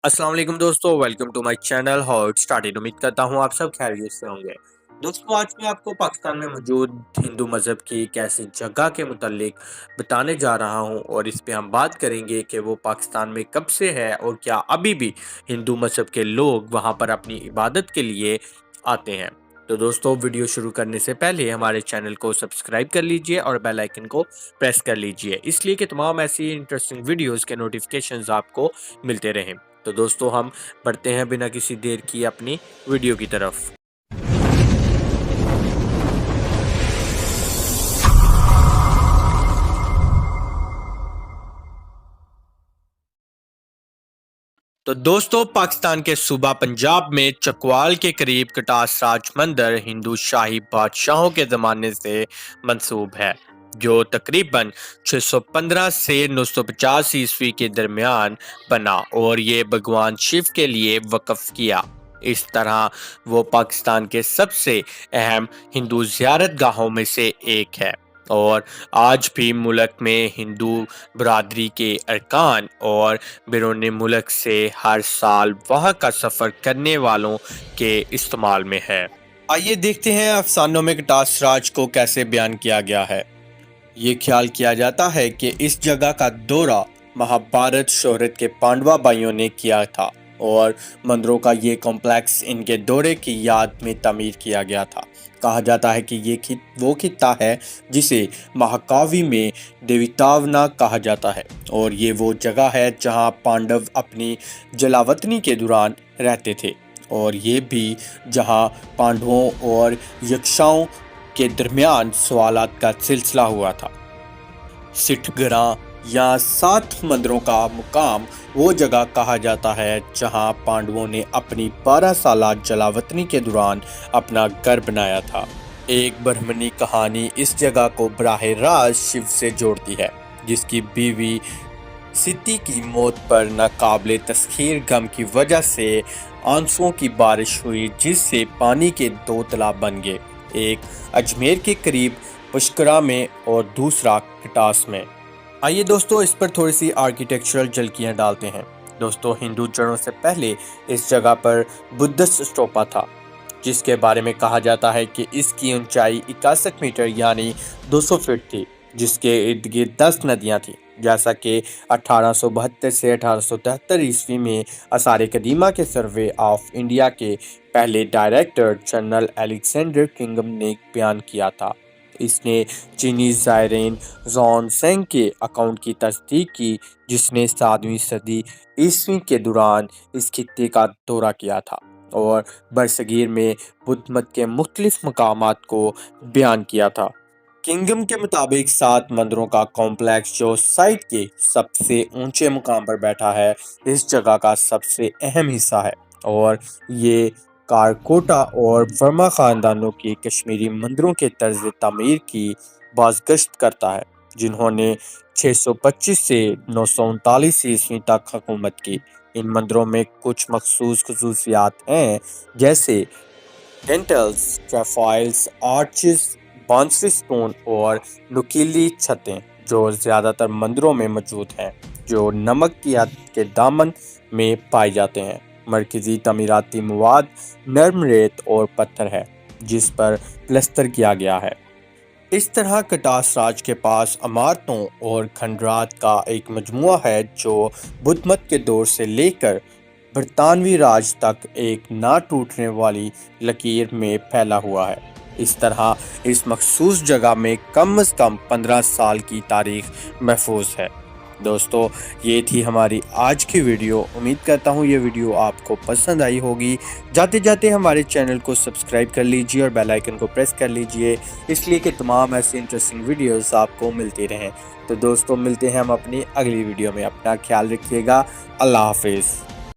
अस्सलाम वालेकुम दोस्तों, welcome to my channel how it started. उम्मीद करता हूँ आप सब खैरियत से होंगे। दोस्तों, आज मैं आपको पाकिस्तान में मौजूद हिंदू मज़हब की एक ऐसी जगह के मुतालिक बताने जा रहा हूँ और इस पे हम बात करेंगे कि वो पाकिस्तान में कब से है और क्या अभी भी हिंदू मज़हब के लोग वहाँ पर अपनी इबादत के लिए आते हैं। तो दोस्तों, वीडियो शुरू करने से पहले हमारे चैनल को सब्सक्राइब कर लीजिए और बेल आइकन को प्रेस कर लीजिए, इसलिए कि तमाम ऐसी इंटरेस्टिंग वीडियोस के नोटिफिकेशंस आपको मिलते रहें। तो दोस्तों, हम बढ़ते हैं बिना किसी देर की अपनी वीडियो की तरफ। तो दोस्तों, पाकिस्तान के सूबा पंजाब में चकवाल के करीब कटास राज मंदिर हिंदू शाही बादशाहों के ज़माने से मंसूब है, जो तकरीबन 615 से 950 ईस्वी के दरमियान बना और ये भगवान शिव के लिए वक्फ किया। इस तरह वो पाकिस्तान के सबसे अहम हिंदू ज़ियारत गाहों में से एक है और आज भी मुल्क में हिंदू बरादरी के अरकान और बैरून मुल्क से हर साल वहाँ का सफ़र करने वालों के इस्तेमाल में है। आइए देखते हैं अफसानों में कटास राज को कैसे बयान किया गया है। ये ख्याल किया जाता है कि इस जगह का दौरा महाभारत शोहरत के पांडवा भाइयों ने किया था और मंदिरों का ये कॉम्प्लेक्स इनके दौरे की याद में तामीर किया गया था। कहा जाता है कि ये वो खित्ता है जिसे महाकाव्य में देवितावना कहा जाता है और ये वो जगह है जहाँ पांडव अपनी जलावतनी के दौरान रहते थे और ये भी जहाँ पांडवों और यक्षाओं के दरमियान सवालात का सिलसिला हुआ था। सिठगरा या 7 मंदिरों का मुकाम वो जगह कहा जाता है जहां पांडवों ने अपनी 12 साला जलावतनी के दौरान अपना घर बनाया था। एक ब्रह्मणी कहानी इस जगह को बराह रास्त शिव से जोड़ती है, जिसकी बीवी सिति की मौत पर नाकाबिले तस्खीर गम की वजह से आंसुओं की बारिश हुई, जिससे पानी के 2 तालाब बन गए, एक अजमेर के करीब पुष्करा में और दूसरा कटास में। आइए दोस्तों, इस पर थोड़ी सी आर्किटेक्चरल झलकियाँ डालते हैं। दोस्तों, हिंदू जड़ों से पहले इस जगह पर बुद्धिस्ट स्टोपा था, जिसके बारे में कहा जाता है कि इसकी ऊंचाई 61 मीटर यानी 200 फीट थी, जिसके इर्द गिर्द 10 नदियाँ थीं। जैसा कि 1872 से 1873 ईस्वी में आसार कदीमा के सर्वे ऑफ इंडिया के पहले डायरेक्टर जनरल अलेक्जेंडर किंगम ने बयान किया था। इसने चीनी ज़ायरीन जॉन सेंग के अकाउंट की तस्दीक की, जिसने 7वीं सदी ईस्वी के दौरान इस खित्ते का दौरा किया था और बरसगीर में बुद्ध मत के मुख्तलिफ मकामात को बयान किया था। किंगम के मुताबिक 7 मंदिरों का कॉम्प्लेक्स जो साइट के सबसे ऊंचे मुकाम पर बैठा है, इस जगह का सबसे अहम हिस्सा है और ये कारकोटा और वर्मा ख़ानदानों के कश्मीरी मंदिरों के तर्ज तामीर की बाज़गश्त करता है, जिन्होंने 625 से 939 ईस्वी तक हुकूमत की। इन मंदिरों में कुछ मखसूस खसूसियात हैं, जैसे टेंटल्स, ट्रेफाइल्स, आर्चेस, बांसरी स्टोन और नुकीली छतें, जो ज़्यादातर मंदिरों में मौजूद हैं, जो नमक के दामन में पाए जाते हैं। मरकज़ी तमीराती मवाद नरम रेत और पत्थर है, जिस पर प्लस्तर किया गया है। इस तरह कटास राज के पास इमारतों और खंडरात का एक मजमुआ है जो बुद्ध मत के दौर से लेकर बरतानवी राज तक एक ना टूटने वाली लकीर में फैला हुआ है। इस तरह इस मखसूस जगह में कम से कम 15 साल की तारीख महफूज है। दोस्तों, ये थी हमारी आज की वीडियो। उम्मीद करता हूँ ये वीडियो आपको पसंद आई होगी। जाते जाते हमारे चैनल को सब्सक्राइब कर लीजिए और बेल आइकन को प्रेस कर लीजिए, इसलिए कि तमाम ऐसी इंटरेस्टिंग वीडियोस आपको मिलती रहें। तो दोस्तों, मिलते हैं हम अपनी अगली वीडियो में। अपना ख्याल रखिएगा। अल्लाह हाफिज़।